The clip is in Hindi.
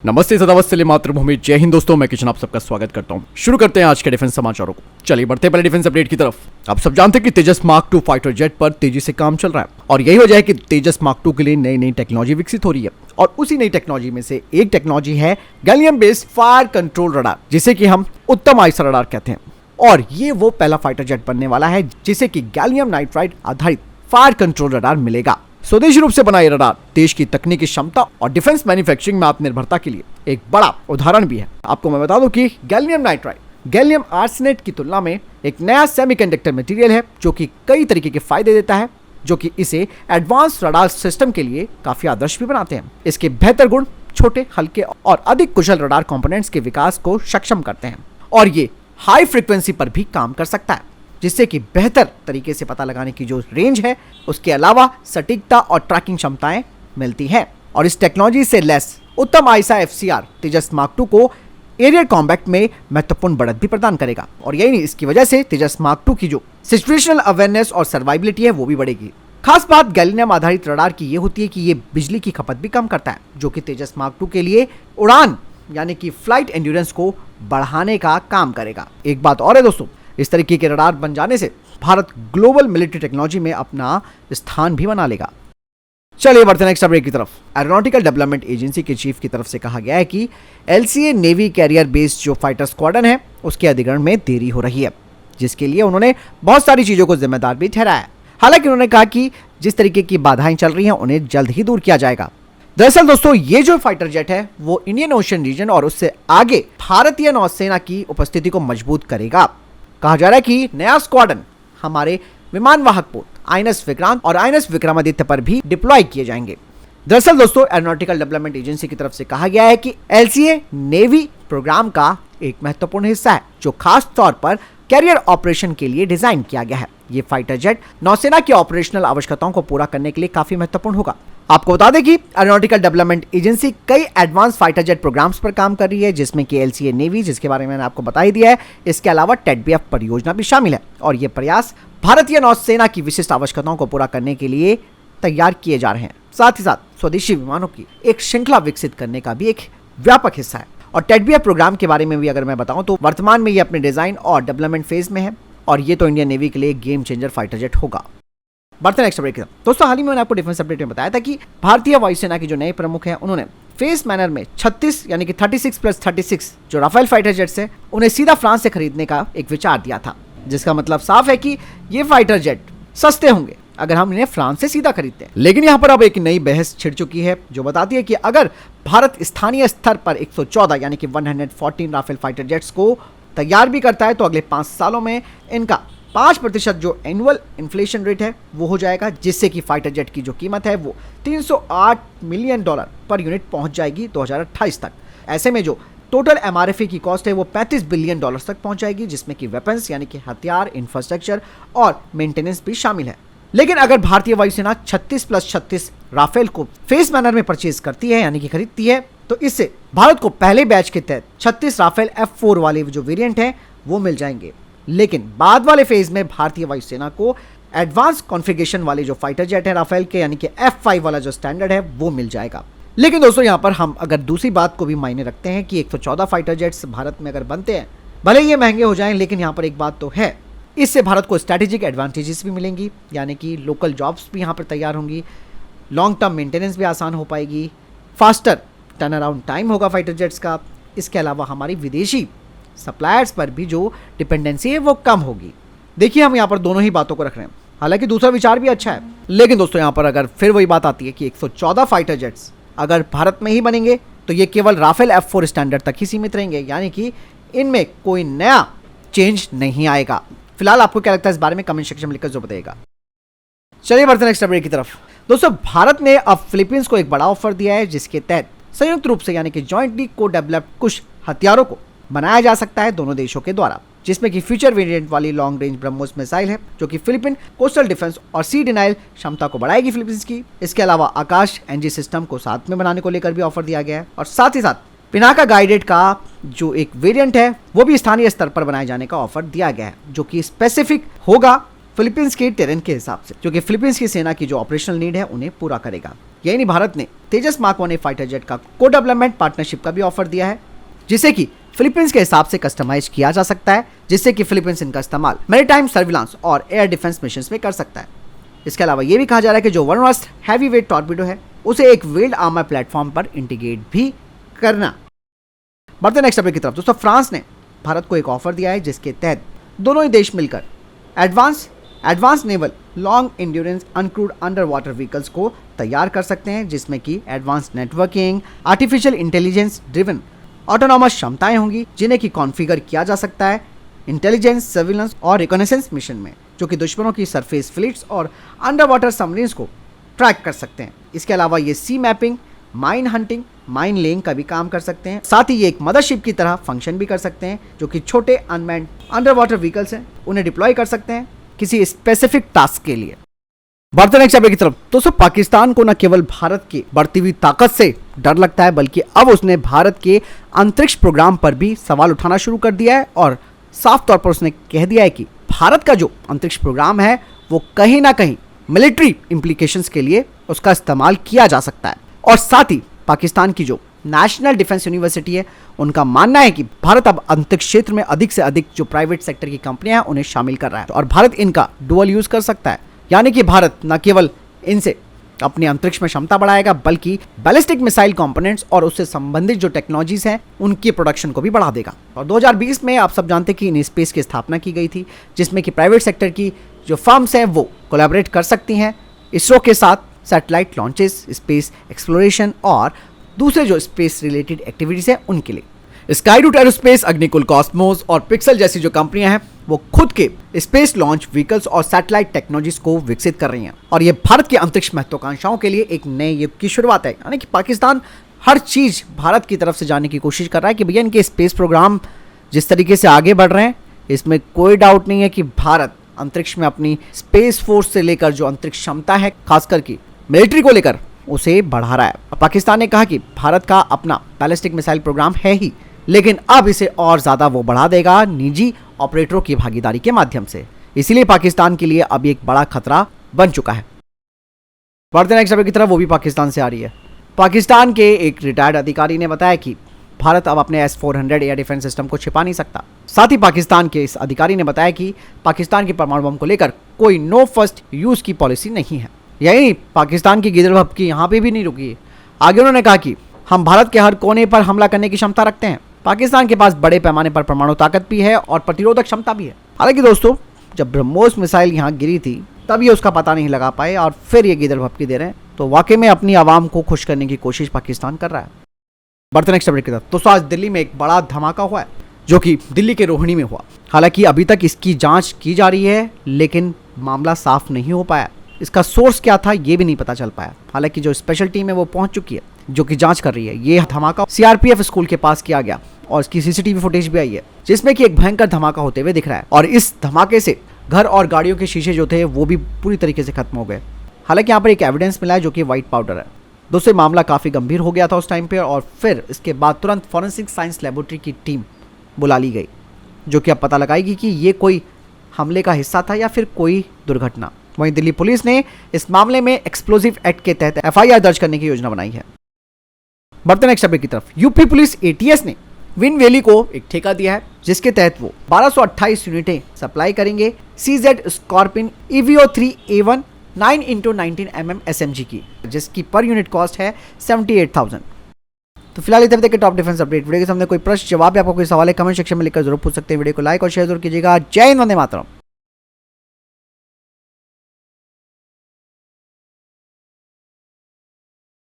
नमस्ते सदावत्सल्य मातृभूमि, जय हिंद दोस्तों। मैं किशन आप सबका स्वागत करता हूं। शुरू करते हैं आज के डिफेंस समाचारों को। चलिए बढ़ते पहले डिफेंस अपडेट की तरफ। आप सब जानते हैं कि तेजस मार्क 2 फाइटर जेट पर तेजी से काम चल रहा है और यही वजह है कि तेजस मार्क 2 के लिए नई नई टेक्नोलॉजी विकसित हो रही है। और उसी नई टेक्नोलॉजी में से एक टेक्नोलॉजी है gallium based fire control radar, जिसे कि हम उत्तम आइसा रडार कहते हैं। और ये वो पहला फाइटर जेट बनने वाला है जिसे कि गैलियम नाइट्राइड आधारित फायर कंट्रोल रडार मिलेगा। स्वदेशी रूप से बना ये रडार देश की तकनीकी क्षमता और डिफेंस मैन्युफैक्चरिंग में आत्मनिर्भरता के लिए एक बड़ा उदाहरण भी है। आपको मैं बता दूं कि गैलियम नाइट्राइड गैलियम आर्सेनेट की तुलना में एक नया सेमीकंडक्टर मटेरियल है जो कि कई तरीके के फायदे देता है, जो कि इसे एडवांस रडार सिस्टम के लिए काफी आदर्श भी बनाते हैं। इसके बेहतर गुण छोटे, हल्के और अधिक कुशल रडार कंपोनेंट्स के विकास को सक्षम करते हैं और ये हाई फ्रीक्वेंसी पर भी काम कर सकता है, जिससे कि बेहतर तरीके से पता लगाने की जो रेंज है उसके अलावा सटीकता और ट्रैकिंग क्षमताएं मिलती हैं। और इस टेक्नोलॉजी से लेस उत्तम आइसा FCR तेजस मार्क 2 को एरियल कॉम्बैट में महत्वपूर्ण बढ़त भी प्रदान करेगा। और यही नहीं, इसकी वजह से तेजस मार्क 2 की जो सिचुएशनल अवेयरनेस और सर्वाइबिलिटी है वो भी बढ़ेगी। खास बात गैलियम आधारित रडार की ये होती है कि ये बिजली की खपत भी कम करता है, जो कि तेजस मार्क 2 के लिए उड़ान यानी कि फ्लाइट एंड्योरेंस को बढ़ाने का काम करेगा। एक बात और है दोस्तों, इस तरीके के रडार बन जाने से भारत ग्लोबल मिलिट्री टेक्नोलॉजी में अपना स्थान भी बना लेगा। चलिए बढ़ते हैं नेक्स्ट अपडेट की तरफ। एरोनॉटिकल डेवलपमेंट एजेंसी के चीफ की तरफ से कहा गया है कि LCA नेवी कैरियर बेस्ड जो फाइटर स्क्वाड्रन है उसके अधिग्रहण में देरी हो रही है, जिसके लिए उन्होंने बहुत सारी चीजों को जिम्मेदार भी ठहराया। हालांकि उन्होंने कहा कि जिस तरीके की बाधाएं चल रही हैं उन्हें जल्द ही दूर किया जाएगा। दरअसल दोस्तों, ये जो फाइटर जेट है वो इंडियन ओशन रीजन और उससे आगे भारतीय नौसेना की उपस्थिति को मजबूत करेगा। कहा जा रहा है कि नया स्क्वाड्रन हमारे विमान वाहक पोत INS विक्रांत और INS विक्रमादित्य पर भी डिप्लॉय किए जाएंगे। दरअसल दोस्तों, एरोनॉटिकल डेवलपमेंट एजेंसी की तरफ से कहा गया है कि LCA नेवी प्रोग्राम का एक महत्वपूर्ण हिस्सा है जो खास तौर पर कैरियर ऑपरेशन के लिए डिजाइन किया गया है। ये फाइटर जेट नौसेना की ऑपरेशनल आवश्यकताओं को पूरा करने के लिए काफी महत्वपूर्ण होगा। आपको बता दें कि एरोनॉटिकल डेवलपमेंट एजेंसी कई एडवांस फाइटर जेट प्रोग्राम्स पर काम कर रही है, जिसमें कि LCA नेवी, जिसके बारे में मैंने आपको बता ही दिया है, इसके अलावा TEDBF परियोजना भी शामिल है। और ये प्रयास भारतीय नौसेना की विशिष्ट आवश्यकताओं को पूरा करने के लिए तैयार किए जा रहे हैं। साथ ही साथ स्वदेशी विमानों की एक श्रृंखला विकसित करने का भी एक व्यापक हिस्सा है। और TEDBF प्रोग्राम के बारे में भी अगर मैं बताऊं तो वर्तमान में ये अपने डिजाइन और डेवलपमेंट फेज में है और ये तो इंडियन नेवी के लिए गेम चेंजर फाइटर जेट होगा। बढ़ते नेक्स्ट अपडेट की तरफ। दोस्तों, हाल ही में मैंने आपको डिफेंस अपडेट में बताया था कि भारतीय वायुसेना के जो नए प्रमुख हैं उन्होंने फेस मैनर में 36 यानी कि 36+36 जो राफेल फाइटर जेट्स हैं उन्हें सीधा फ्रांस से खरीदने का एक विचार दिया था, जिसका मतलब साफ है कि ये फाइटर जेट सस्ते होंगे अगर हम इन्हें फ्रांस से सीधा खरीदते हैं। लेकिन यहाँ पर अब एक नई बहस छिड़ चुकी है जो बताती है कि अगर भारत स्थानीय स्तर पर 114 यानी कि 114 राफेल फाइटर जेट्स को तैयार भी करता है तो अगले 5 सालों में इनका 5% जो एनुअल इन्फ्लेशन रेट है वो हो जाएगा, जिससे कि फाइटर जेट की जो कीमत है वो $308 मिलियन पर यूनिट पहुंच जाएगी 2028 तक। ऐसे में जो टोटल MRFA की कॉस्ट है वो $35 बिलियन तक पहुंच जाएगी, जिसमें कि वेपन्स यानी कि हथियार, इंफ्रास्ट्रक्चर और मेंटेनेंस भी शामिल है। लेकिन अगर भारतीय वायुसेना 36+36 राफेल को फेस मैनर में परचेज करती है यानी कि खरीदती है तो इससे भारत को पहले बैच के तहत 36 राफेल F4 वाले जो वेरिएंट हैं वो मिल जाएंगे। लेकिन बाद वाले फेज में भारतीय वायुसेना को एडवांस कॉन्फ़िगरेशन वाले जो फाइटर जेट है राफेल के यानी कि F5 वाला जो स्टैंडर्ड है वो मिल जाएगा। लेकिन दोस्तों, यहाँ पर हम अगर दूसरी बात को भी मायने रखते हैं कि 114 फाइटर जेट्स भारत में अगर बनते हैं, भले ये महंगे हो जाएं, लेकिन यहाँ पर एक बात तो है, इससे भारत को स्ट्रैटेजिक एडवांटेजेस भी मिलेंगी, यानी कि लोकल जॉब्स भी यहाँ पर तैयार होंगी, लॉन्ग टर्म मेंटेनेंस भी आसान हो पाएगी, फास्टर टर्न अराउंड टाइम होगा फाइटर जेट्स का। इसके अलावा हमारी विदेशी सप्लायर्स पर भी जो डिपेंडेंसी है वो कम होगी। देखिए, हम यहाँ पर दोनों ही बातों को रख रहे हैं, हालांकि दूसरा विचार भी अच्छा है। लेकिन दोस्तों, यहाँ पर अगर फिर वही बात आती है कि 114 फाइटर जेट्स अगर भारत में ही बनेंगे तो ये केवल राफेल F4 स्टैंडर्ड तक ही सीमित रहेंगे, यानी कि इनमें कोई नया चेंज नहीं आएगा। फिलहाल आपको क्या लगता है इस बारे में कमेंट सेक्शन में लिखकर जो बताइएगा। चलिए बढ़ते नेक्स्ट अपडेट की तरफ। दोस्तों, भारत ने अब फिलीपींस को एक बड़ा ऑफर दिया है, जिसके तहत संयुक्त रूप से यानी कि जॉइंटली को डेवलप्ड कुछ हथियारों को बनाया जा सकता है दोनों देशों के द्वारा, जिसमें कि फ्यूचर वेरिएंट वाली लॉन्ग रेंज ब्रह्मोस मिसाइल है जो कि फिलीपीन कोस्टल डिफेंस और सी डिनाइल क्षमता को बढ़ाएगी फिलीपींस की। इसके अलावा आकाश NG सिस्टम को साथ में बनाने को लेकर भी ऑफर दिया गया है और साथ ही साथ पिनाका गाइडेड का जो एक वेरिएंट है वो भी स्थानीय स्तर पर बनाए जाने का ऑफर दिया गया है, जो कि स्पेसिफिक होगा फिलीपींस के टेरेन के हिसाब से, जो कि फिलीपींस की सेना की जो ऑपरेशनल नीड है उन्हें पूरा करेगा। यही नहीं, भारत ने तेजस मार्क 1A फाइटर जेट का को डेवलपमेंट पार्टनरशिप का भी ऑफर दिया है, जिसे कि फिलीपींस के हिसाब से कस्टमाइज किया जा सकता है, जिससे कि फिलीपींस इनका इस्तेमाल मैरीटाइम सर्विलांस और एयर डिफेंस मिशन में कर सकता है। इसके अलावा यह भी कहा जा रहा है कि जो वनवर्स्ट हैवी वेट टॉर्पीडो है उसे एक व्हील्ड आर्मर प्लेटफॉर्म पर इंटीग्रेट भी करना। बढ़ते नेक्स्ट टॉपिक की तरफ। दोस्तों, फ्रांस ने भारत को एक ऑफर दिया है, जिसके तहत दोनों ही देश मिलकर advance naval long endurance uncrewed under water vehicles को तैयार कर सकते हैं, जिसमें कि advance networking, artificial intelligence driven autonomous क्षमताएं होंगी, जिन्हें की कॉन्फ़िगर किया जा सकता है इंटेलिजेंस, सर्विलेंस और रिकॉनेसेंस मिशन में, जो कि दुश्मनों की सरफेस फ्लीट्स और अंडर वाटर सबमरीन्स को ट्रैक कर सकते हैं। इसके अलावा ये sea mapping, mine hunting, mine laying का भी काम कर सकते हैं। साथ ही ये एक मदरशिप की तरह फंक्शन भी कर सकते हैं, जो कि छोटे अनमैन्ड अंडर वाटर व्हीकल्स हैं उन्हें डिप्लॉय कर सकते हैं किसी स्पेसिफिक टास्क के लिए। बढ़ते नेक्स्ट टॉपिक की तरफ। दोस्तों, पाकिस्तान को न केवल भारत की बढ़ती हुई ताकत से डर लगता है, बल्कि अब उसने भारत के अंतरिक्ष प्रोग्राम पर भी सवाल उठाना शुरू कर दिया है और साफ तौर पर उसने कह दिया है कि भारत का जो अंतरिक्ष प्रोग्राम है वो कहीं ना कहीं मिलिट्री इंप्लीकेशंस के लिए उसका इस्तेमाल किया जा सकता है। और साथ ही पाकिस्तान की जो नेशनल डिफेंस यूनिवर्सिटी है, उनका मानना है कि भारत अब अंतरिक्ष क्षेत्र में अधिक से अधिक जो प्राइवेट सेक्टर की कंपनियां हैं उन्हें शामिल कर रहा है और भारत इनका डुअल यूज कर सकता है। यानी कि भारत न केवल इनसे अपने अंतरिक्ष में क्षमता बढ़ाएगा, बल्कि बैलिस्टिक मिसाइल कंपोनेंट्स और उससे संबंधित जो टेक्नोलॉजीज हैं उनकी प्रोडक्शन को भी बढ़ा देगा। और 2020 में आप सब जानते हैं कि इन स्पेस की स्थापना की गई थी, जिसमें कि प्राइवेट सेक्टर की जो फर्म्स हैं वो कोलैबोरेट कर सकती हैं इसरो के साथ सैटेलाइट लॉन्चेस, स्पेस एक्सप्लोरेशन और दूसरे जो स्पेस रिलेटेड एक्टिविटीज हैं उनके लिए। स्काईरूट एरोस्पेस, अग्निकुल कॉस्मोस और पिक्सल जैसी जो कंपनियां हैं वो खुद के स्पेस लॉन्च व्हीकल्स और सैटेलाइट टेक्नोलॉजीज को विकसित कर रही हैं और ये भारत की अंतरिक्ष महत्वाकांक्षाओं के लिए एक नए युग की शुरुआत है। यानी कि पाकिस्तान हर चीज भारत की तरफ से जाने की कोशिश कर रहा है कि भैया इनके स्पेस प्रोग्राम जिस तरीके से आगे बढ़ रहे हैं, इसमें कोई डाउट नहीं है कि भारत अंतरिक्ष में अपनी स्पेस फोर्स से लेकर जो अंतरिक्ष क्षमता है, खासकर की मिलिट्री को लेकर, उसे बढ़ा रहा है। पाकिस्तान ने कहा कि भारत का अपना बैलिस्टिक मिसाइल प्रोग्राम है ही, लेकिन अब इसे और ज्यादा वो बढ़ा देगा निजी ऑपरेटरों की भागीदारी के माध्यम से। इसीलिए पाकिस्तान के लिए अब एक बड़ा खतरा बन चुका है। बढ़ते नेक्स्ट टॉपिक की तरफ, वो भी पाकिस्तान से आ रही है। पाकिस्तान के एक रिटायर्ड अधिकारी ने बताया कि भारत अब अपने S-400 एयर डिफेंस सिस्टम को छिपा नहीं सकता। साथ ही पाकिस्तान के इस अधिकारी ने बताया कि पाकिस्तान के परमाणु बम को लेकर कोई नो फर्स्ट यूज की पॉलिसी नहीं है। यही पाकिस्तान की गिदड़ भपकी यहाँ पे भी नहीं रुकी है। आगे उन्होंने कहा कि हम भारत के हर कोने पर हमला करने की क्षमता रखते हैं। पाकिस्तान के पास बड़े पैमाने पर परमाणु ताकत भी है और प्रतिरोधक क्षमता भी है। हालांकि दोस्तों, जब ब्रह्मोस मिसाइल यहाँ गिरी थी तब ये उसका पता नहीं लगा पाए और फिर ये गिदड़ भपकी दे रहे हैं, तो वाकई में अपनी आवाम को खुश करने की कोशिश पाकिस्तान कर रहा है। बढ़ते नेक्स्ट अपडेट की तरफ। दोस्तों, आज दिल्ली में एक बड़ा धमाका हुआ है, जो कि दिल्ली के रोहिणी में हुआ। हालांकि अभी तक इसकी जांच की जा रही है, लेकिन मामला साफ नहीं हो पाया। इसका सोर्स क्या था ये भी नहीं पता चल पाया। हालांकि जो स्पेशल टीम है वो पहुंच चुकी है, जो कि जांच कर रही है। ये धमाका CRPF स्कूल के पास किया गया और इसकी CCTV फुटेज भी आई है, जिसमें कि एक भयंकर धमाका होते हुए दिख रहा है और इस धमाके से घर और गाड़ियों के शीशे जो थे वो भी पूरी तरीके से खत्म हो गए। हालांकि यहाँ पर एक एविडेंस मिला है, जो कि व्हाइट पाउडर है। दोस्तों, मामला काफ़ी गंभीर हो गया था उस टाइम पे और फिर इसके बाद तुरंत फॉरेंसिक साइंस लेबोरेटरी की टीम बुला ली गई, जो कि अब पता लगाएगी कि ये कोई हमले का हिस्सा था या फिर कोई दुर्घटना। वहीं दिल्ली पुलिस ने इस मामले में एक्सप्लोजिव एक्ट के तहत FIR दर्ज करने की योजना बनाई है। बढ़ते नेक्स्ट टॉपिक की तरफ। यूपी पुलिस ATS ने विन वैली को एक ठेका दिया है, जिसके तहत वो 1228 यूनिटें सप्लाई करेंगे CZ scorpion EVO 3A1 9x19 mm SMG की, जिसकी पर यूनिट कॉस्ट है 78,000। तो फिलहाल इतने तक के टॉप डिफेंस अपडेट। वीडियो के सामने कोई प्रश्न, जवाब या आपको कोई सवाल है, कमेंट सेक्शन में लिखकर जरूर पूछ सकते हैं। वीडियो को लाइक और शेयर जरूर कीजिएगा। जय हिंद, वंदे मातरम।